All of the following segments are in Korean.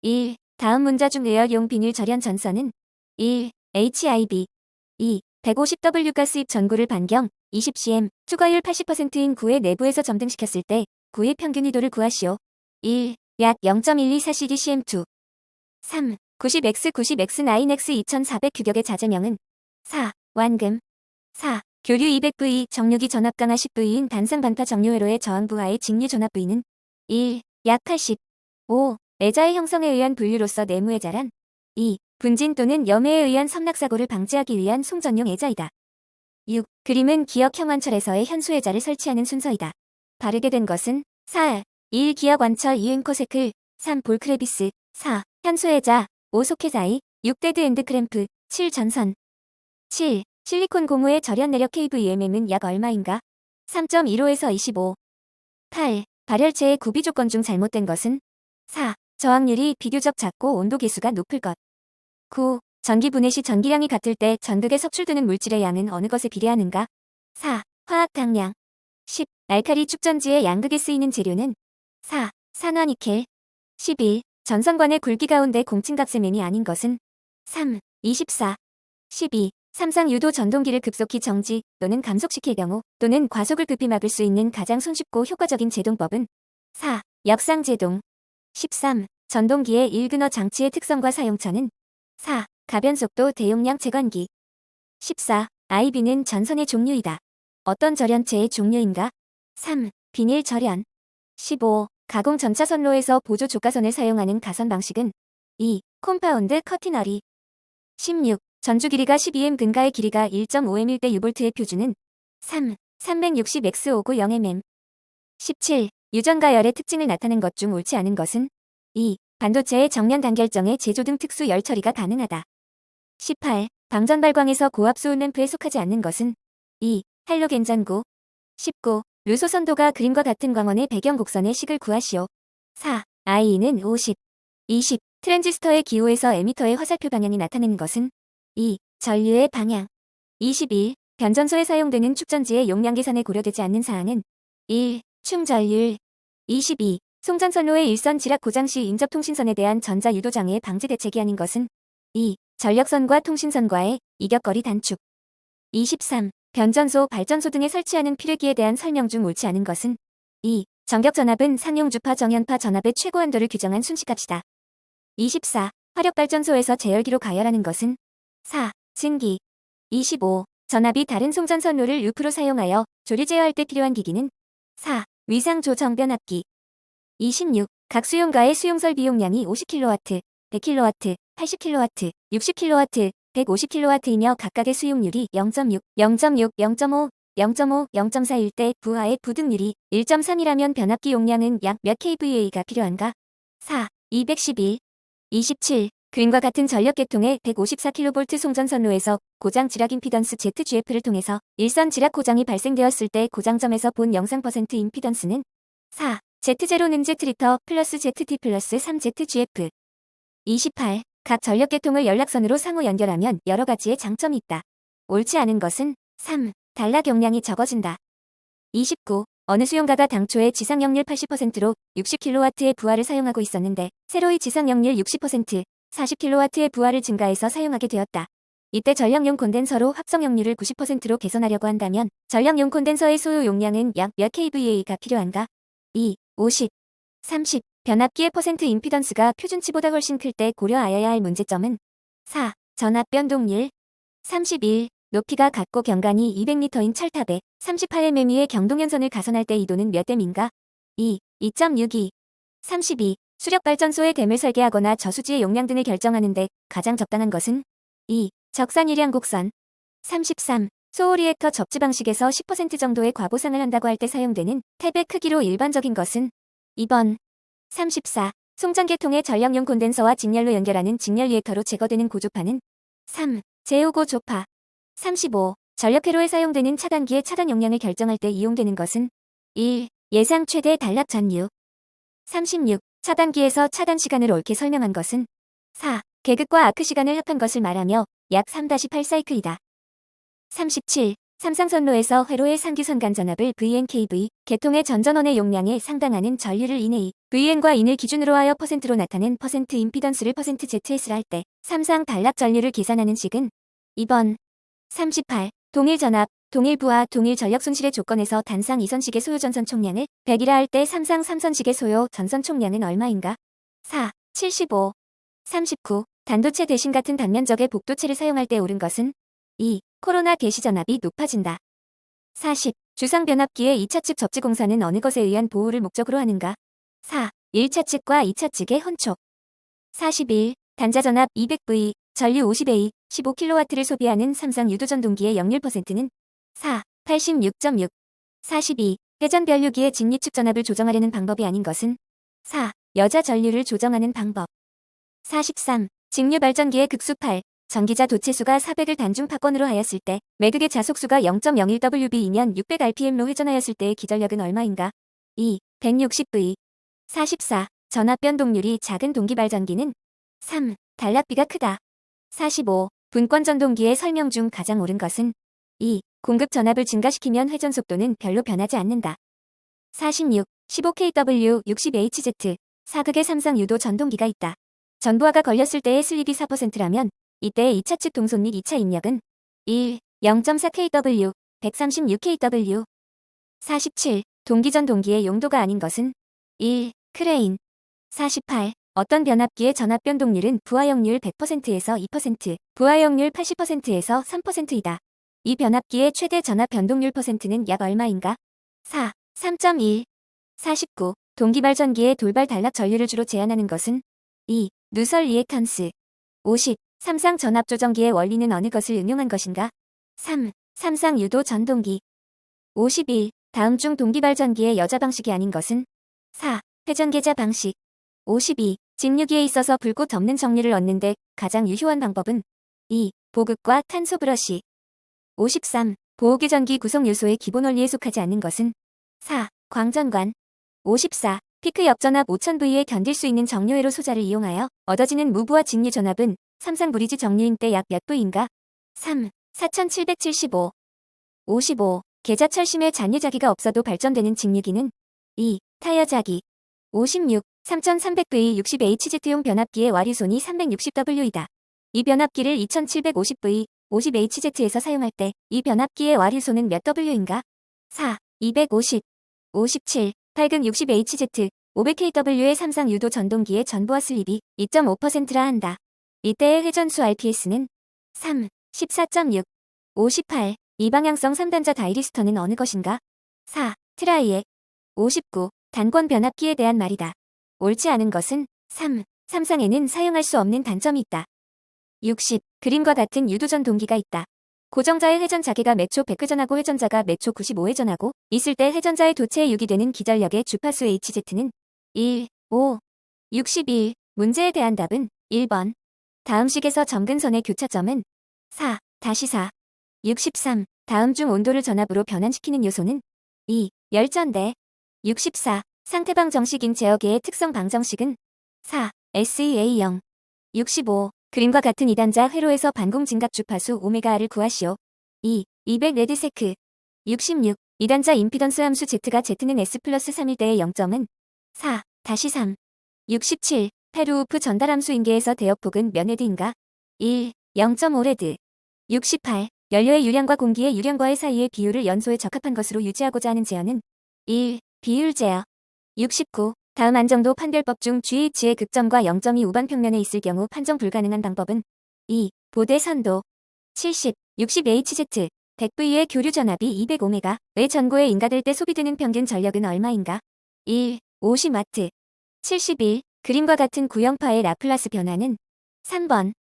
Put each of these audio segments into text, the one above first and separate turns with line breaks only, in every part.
1. 다음 문자 중 의열용 비닐 절연 전선은 1. HIB 2. 150W 가스입 전구를 반경 20cm, 투과율 80%인 구의 내부에서 점등시켰을 때 구의 평균 위도를 구하시오. 1. 약 0.124cdcm2 3. 90X 90X9X 2400 규격의 자재명은 4. 완금 4. 교류 200V 정류기 전압 강화 10V인 단상 반파 정류회로의 저항 부하의 직류 전압 V는 1. 약 80. 5. 애자의 형성에 의한 분류로서 내무의 자란 2. 분진 또는 염해에 의한 섬락사고를 방지하기 위한 송전용 애자이다. 6. 그림은 기역 형완철에서의 현수애자를 설치하는 순서이다. 바르게 된 것은 4. 1. 기역 완철 2. 앵코세클 3. 볼크레비스 4. 현수애자 5. 소켓아이 6. 데드 엔드 크램프 7. 전선 7. 실리콘 고무의 절연 내력 KVMM은 약 얼마인가? 3.15에서 25. 8. 발열체의 구비 조건 중 잘못된 것은 4. 저항률이 비교적 작고 온도 계수가 높을 것. 9. 전기 분해 시 전기량이 같을 때 전극에 석출되는 물질의 양은 어느 것에 비례하는가? 4. 화학 당량 10. 알칼리 축전지의 양극에 쓰이는 재료는 4. 산화니켈 11. 전선관의 굵기 가운데 공층각세면이 아닌 것은 3. 24. 12. 삼상 유도 전동기를 급속히 정지 또는 감속시킬 경우 또는 과속을 급히 막을 수 있는 가장 손쉽고 효과적인 제동법은 4. 역상제동 13. 전동기의 일근어 장치의 특성과 사용처는 4. 가변속도 대용량 채관기 14. IB는 전선의 종류이다. 어떤 절연체의 종류인가? 3. 비닐 절연 15. 가공 전차 선로에서 보조 조가선을 사용하는 가선 방식은 2. 콤파운드 커티너리 16. 전주 길이가 12m 근가의 길이가 1.5m 1대 유볼트의 표준은 3. 360X590mm 17. 유전가열의 특징을 나타낸 것 중 옳지 않은 것은 2. 반도체의 정면 단결정의 제조 등 특수 열 처리가 가능하다. 18. 방전 발광에서 고압 소음 램프에 속하지 않는 것은 2. 할로겐 전구 19. 루소 선도가 그림과 같은 광원의 배경 곡선의 식을 구하시오. 4. IE는 50. 20. 트랜지스터의 기호에서 에미터의 화살표 방향이 나타내는 것은 2. 전류의 방향 21. 변전소에 사용되는 축전지의 용량 계산에 고려되지 않는 사항은 1. 충전율 22. 송전선로의 일선 지락 고장 시 인접통신선에 대한 전자 유도 장애 방지 대책이 아닌 것은 2. 전력선과 통신선과의 이격거리 단축 23. 변전소, 발전소 등에 설치하는 필요기에 대한 설명 중 옳지 않은 것은 2. 전격전압은 상용 주파 정연파 전압의 최고 한도를 규정한 순식값이다. 24. 화력발전소에서 제열기로 가열하는 것은 4. 증기 25. 전압이 다른 송전선로를 루프로 사용하여 조리 제어할 때 필요한 기기는 4. 위상 조정변압기 26. 각 수용가의 수용설 비용량이 50kW, 100kW, 80kW, 60kW, 150kW이며 각각의 수용률이 0.6, 0.6, 0.5, 0.5, 0.4일 때 부하의 부등률이 1.3이라면 변압기 용량은 약 몇 kVA가 필요한가? 4. 211. 27. 그림과 같은 전력계통의 154kV 송전선로에서 고장 지락 임피던스 ZGF를 통해서 일선 지락 고장이 발생되었을 때 고장점에서 본 영상 퍼센트 임피던스는 4. Z0는 Z리터 플러스 ZT 플러스 3ZGF 28. 각 전력계통을 연락선으로 상호 연결하면 여러 가지의 장점이 있다. 옳지 않은 것은 3. 단락 용량이 적어진다. 29. 어느 수용가가 당초에 지상역률 80%로 60kW의 부하를 사용하고 있었는데 새로이 지상역률 60%, 40kW의 부하를 증가해서 사용하게 되었다. 이때 전력용 콘덴서로 합성역률을 90%로 개선하려고 한다면 전력용 콘덴서의 소요 용량은 약 몇 kVA가 필요한가? 2. 50. 30. 변압기의 퍼센트 임피던스가 표준치보다 훨씬 클 때 고려하여야 할 문제점은 4. 전압 변동률 31. 높이가 같고 경관이 200m인 철탑에 38mm의 경동연선을 가선할 때 이도는 몇 M인가? 2. 2.62. 32. 수력발전소의 댐을 설계하거나 저수지의 용량 등을 결정하는데 가장 적당한 것은 2. 적산유량 곡선 33. 소오리액터 접지 방식에서 10% 정도의 과보상을 한다고 할 때 사용되는 탭의 크기로 일반적인 것은 2번. 34. 송전계통의 전력용 콘덴서와 직렬로 연결하는 직렬 리액터로 제거되는 고조파는 3. 제오고 조파 35. 전력회로에 사용되는 차단기의 차단 용량을 결정할 때 이용되는 것은 1. 예상 최대 단락 전류 36. 차단기에서 차단 시간을 옳게 설명한 것은 4. 계급과 아크 시간을 합한 것을 말하며 약 3-8 사이클이다. 37. 삼상선로에서 회로의 상규선간 전압을 VNKV, 개통의 전전원의 용량에 상당하는 전류를 인해 VN과 인을 기준으로 하여 %로 나타낸 % 임피던스를 %ZS를 할 때 삼상 단락 전류를 계산하는 식은 2번. 38. 동일 전압, 동일 부하, 동일 전력 손실의 조건에서 단상 2선식의 소요 전선 총량을 100이라 할 때 삼상 3선식의 소요 전선 총량은 얼마인가? 4. 75. 39. 단도체 대신 같은 단면적의 복도체를 사용할 때 옳은 것은 2. 코로나 개시 전압이 높아진다. 40. 주상 변압기의 2차 측 접지 공사는 어느 것에 의한 보호를 목적으로 하는가? 4. 1차 측과 2차 측의 혼촉. 41. 단자 전압 200V, 전류 50A, 15kW를 소비하는 삼상 유도전동기의 역률 %는 4. 86.6. 42. 회전 변류기의 직립측 전압을 조정하려는 방법이 아닌 것은 4. 여자 전류를 조정하는 방법. 43. 직류 발전기의 극수 8. 전기자 도체수가 400을 단중 파권으로 하였을 때 매극의 자속수가 0.01Wb이면 600rpm로 회전하였을 때의 기전력은 얼마인가? 2. 160V. 44. 전압 변동률이 작은 동기발전기는 3. 단락비가 크다. 45. 분권 전동기의 설명 중 가장 옳은 것은 2. 공급 전압을 증가시키면 회전 속도는 별로 변하지 않는다. 46. 15kW 60Hz. 사극의 삼상 유도 전동기가 있다. 전부하가 걸렸을 때의 슬립이 4%라면 이때의 2차 측 동속 및 2차 입력은 1. 0.4kW, 136kW. 47. 동기전 동기의 용도가 아닌 것은 1. 크레인. 48. 어떤 변압기의 전압 변동률은 부하역률 100%에서 2%, 부하역률 80%에서 3%이다. 이 변압기의 최대 전압 변동률 %는 약 얼마인가? 4. 3.1. 49. 동기발전기의 돌발 단락 전류를 주로 제한하는 것은 2. 누설 리액턴스. 50. 삼상 전압 조정기의 원리는 어느 것을 응용한 것인가? 3. 삼상 유도 전동기. 51. 다음 중 동기발전기의 여자 방식이 아닌 것은 4. 회전계자 방식. 52. 직류기에 있어서 불꽃 덮는 정리를 얻는데 가장 유효한 방법은 2. 보급과 탄소 브러시. 53. 보호계전기 구성 요소의 기본 원리에 속하지 않는 것은 4. 광전관. 54. 피크 역전압 5000V에 견딜 수 있는 정류회로 소자를 이용하여 얻어지는 무부하 직류 전압은 삼상 브리지 정류인 때 약 몇 V인가? 3. 4775. 55. 계자철심에 잔유자기가 없어도 발전되는 직류기는 2. 타이어자기. 56. 3300V 60Hz용 변압기의 와류손이 360W이다. 이 변압기를 2750V 50Hz에서 사용할 때 이 변압기의 와류손은 몇 W인가? 4. 250. 57. 밝은 60Hz 500kW의 삼상 유도 전동기의 전부하 슬립이 2.5%라 한다. 이때의 회전수 RPS는 3. 14.6. 58. 이방향성 3단자 다이리스터는 어느 것인가? 4. 트라이액. 59. 단권 변압기에 대한 말이다. 옳지 않은 것은 3. 삼상에는 사용할 수 없는 단점이 있다. 60. 그림과 같은 유도전 동기가 있다. 고정자의 회전 자계가 매초 100회전하고 회전자가 매초 95회전하고 있을 때 회전자의 도체에 유기되는 기전력의 주파수 HZ는 1, 5, 61. 문제에 대한 답은 1번. 다음 식에서 점근선의 교차점은 4, 4. 63. 다음 중 온도를 전압으로 변환시키는 요소는 2. 열전대. 64. 상태방 정식인 제어계의 특성 방정식은 4. SEA0. 65. 그림과 같은 2단자 회로에서 반공 진각 주파수 오메가 R을 구하시오. 2. 200 레드세크. 66. 2단자 임피던스 함수 Z가 Z는 S 플러스 3일 때의 0점은 4, 3. 67. 페루우프 전달 함수 인계에서 대역폭은 몇 레드인가? 1. 0.5 레드. 68. 연료의 유량과 공기의 유량과의 사이의 비율을 연소에 적합한 것으로 유지하고자 하는 제어는 1. 비율 제어. 69. 다음 안정도 판별법 중 GH의 극점과 0점이 우반 평면에 있을 경우 판정 불가능한 방법은 2. 보대 선도. 70. 60Hz 100V의 교류 전압이 200Ω의 전고에 인가될 때 소비되는 평균 전력은 얼마인가? 1. 50W. 71. 그림과 같은 구형파의 라플라스 변화는 3번.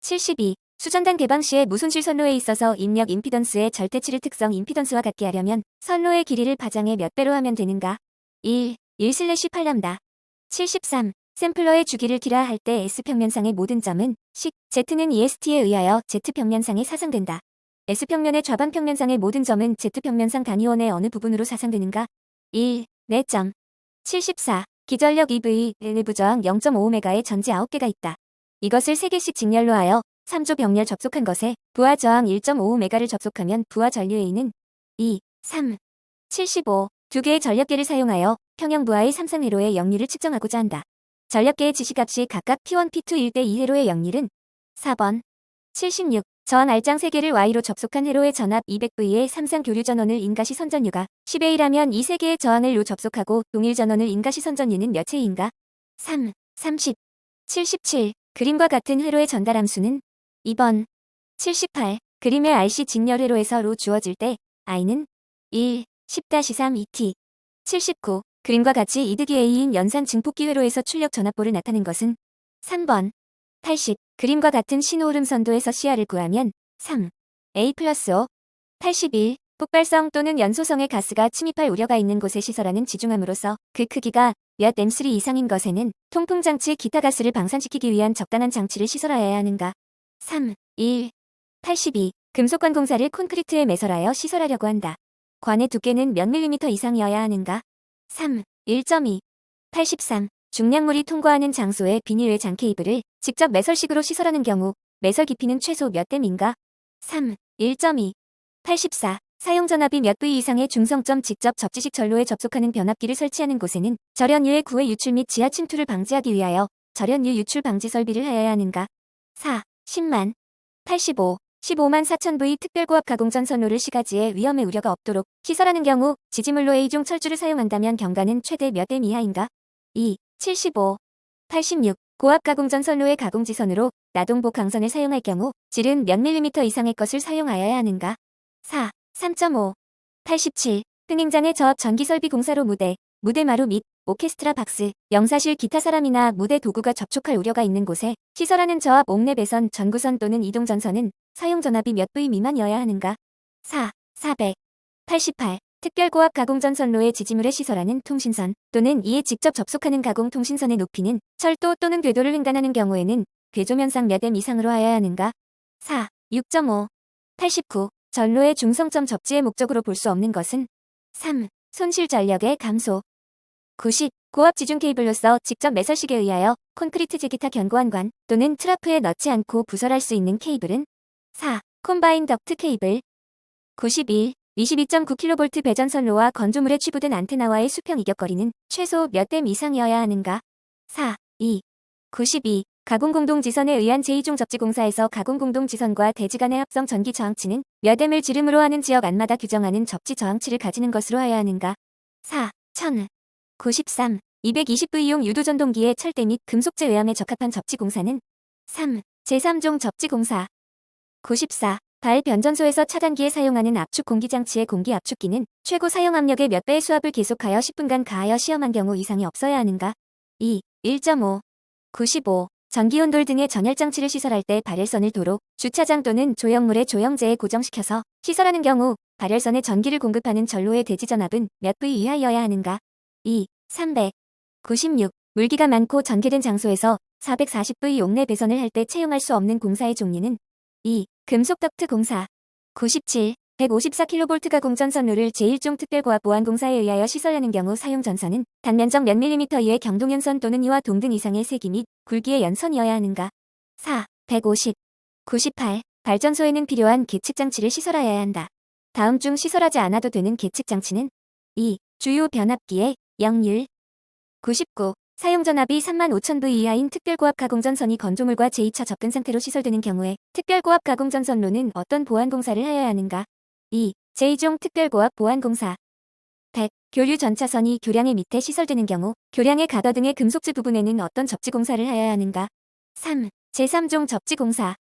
72. 수전단 개방 시에 무손실 선로에 있어서 입력 임피던스의 절대치를 특성 임피던스와 같게 하려면 선로의 길이를 파장의 몇 배로 하면 되는가? 1. 1/8람다. 73. 샘플러의 주기를 T라 할 때 S평면상의 모든 점은 식 Z는 EST에 의하여 Z평면상에 사상된다. S평면의 좌반평면상의 모든 점은 Z평면상 단위원의 어느 부분으로 사상되는가? 1. 4점. 74. 기전력 EV, 내부저항 0.5Ω의 전지 9개가 있다. 이것을 3개씩 직렬로 하여 3조 병렬 접속한 것에 부하 저항 1.55메가를 접속하면 부하 전류A는 2, 3, 75 두 개의 전력계를 사용하여 평형 부하의 3상회로의 역률을 측정하고자 한다. 전력계의 지시값이 각각 P1, P2 1대2 회로의 역률은 4번 76 저항 알장 3개를 Y로 접속한 회로의 전압 200V의 3상 교류 전원을 인가시 선전유가 10의 1하면 이 3개의 저항을 로 접속하고 동일 전원을 인가시 선전유는 몇 회인가? 3, 30, 77 그림과 같은 회로의 전달 함수는 2번 78 그림의 RC 직렬 회로에서 로 주어질 때 I는 1, 10-3 ET 79 그림과 같이 이득이 A인 연산 증폭기 회로에서 출력 전압보를 나타낸 것은 3번 80 그림과 같은 신호 흐름 선도에서 CR을 구하면 3 A 플러스 O 81 폭발성 또는 연소성의 가스가 침입할 우려가 있는 곳에 시설하는 지중함으로써 그 크기가 몇 M3 이상인 것에는 통풍장치 기타 가스를 방산시키기 위한 적당한 장치를 시설하여야 하는가. 3. 1. 82. 금속관 공사를 콘크리트에 매설하여 시설하려고 한다. 관의 두께는 몇 밀리미터 이상이어야 하는가. 3. 1.2. 83. 중량물이 통과하는 장소에 비닐 외장 케이블을 직접 매설식으로 시설하는 경우 매설 깊이는 최소 몇 댐인가. 3. 1.2. 84. 사용전압이 몇 V 이상의 중성점 직접 접지식 전로에 접속하는 변압기를 설치하는 곳에는 절연유의 구해 유출 및 지하 침투를 방지하기 위하여 절연유 유출 방지 설비를 하여야 하는가. 4. 10만 85. 15만 4천 V 특별고압 가공전 선로를 시가지에 위험의 우려가 없도록 시설하는 경우 지지물로 A중 철주를 사용한다면 경과는 최대 몇 댐 이하인가. 2. 75. 86. 고압 가공전 선로의 가공지선으로 나동복 강선을 사용할 경우 질은 몇 밀리미터 이상의 것을 사용하여야 하는가. 4. 3.5. 87. 흥행장의 저압 전기설비 공사로 무대 마루 및 오케스트라 박스, 영사실 기타 사람이나 무대 도구가 접촉할 우려가 있는 곳에 시설하는 저압 옥내 배선 전구선 또는 이동전선은 사용전압이 몇 V 미만이어야 하는가. 4. 400. 88. 특별고압 가공전 선로의 지지물에 시설하는 통신선 또는 이에 직접 접속하는 가공 통신선의 높이는 철도 또는 궤도를 횡단하는 경우에는 궤조면상 몇 M 이상으로 하여야 하는가. 4. 6.5. 89. 전로의 중성점 접지의 목적으로 볼 수 없는 것은 3. 손실 전력의 감소. 90. 고압 지중 케이블로서 직접 매설식에 의하여 콘크리트 기타 견고한 관 또는 트라프에 넣지 않고 부설할 수 있는 케이블은 4. 콤바인 덕트 케이블. 91. 22.9kV 배전선로와 건조물에 취부된 안테나와의 수평 이격거리는 최소 몇 댐 이상이어야 하는가. 4. 2. 92. 가공공동지선에 의한 제2종 접지공사에서 가공공동지선과 대지 간의 합성 전기 저항치는 몇 M을 지름으로 하는 지역 안마다 규정하는 접지 저항치를 가지는 것으로 하여야 하는가. 4. 1000. 93. 220V용 유도전동기의 철대 및 금속재 외암에 적합한 접지공사는 3. 제3종 접지공사. 94. 발 변전소에서 차단기에 사용하는 압축 공기장치의 공기 압축기는 최고 사용 압력의 몇 배의 수압을 계속하여 10분간 가하여 시험한 경우 이상이 없어야 하는가. 2. 1.5. 95. 전기온돌 등의 전열장치를 시설할 때 발열선을 도로, 주차장 또는 조형물의 조형재에 고정시켜서 시설하는 경우 발열선에 전기를 공급하는 전로의 대지전압은 몇 V 이하여야 하는가. 2. 300. 96. 물기가 많고 전개된 장소에서 440V 옥내 배선을 할 때 채용할 수 없는 공사의 종류는 2. 금속 덕트 공사. 97. 154kV 가공전 선로를 제1종 특별고압 보안공사에 의하여 시설하는 경우 사용 전선은 단면적 몇 밀리미터 이의 경동연선 또는 이와 동등 이상의 세기 및 굵기의 연선이어야 하는가. 4. 150. 98. 발전소에는 필요한 계측장치를 시설하여야 한다. 다음 중 시설하지 않아도 되는 계측장치는 2. 주요 변압기의 역률. 99. 사용전압이 35,000V 이하인 특별고압 가공전선이 건조물과 제2차 접근 상태로 시설되는 경우에 특별고압 가공전선로는 어떤 보안공사를 하여야 하는가. 2. 제2종 특별고압 보안공사. 100. 교류 전차선이 교량의 밑에 시설되는 경우 교량의 가더 등의 금속재 부분에는 어떤 접지공사를 하여야 하는가. 3. 제3종 접지공사.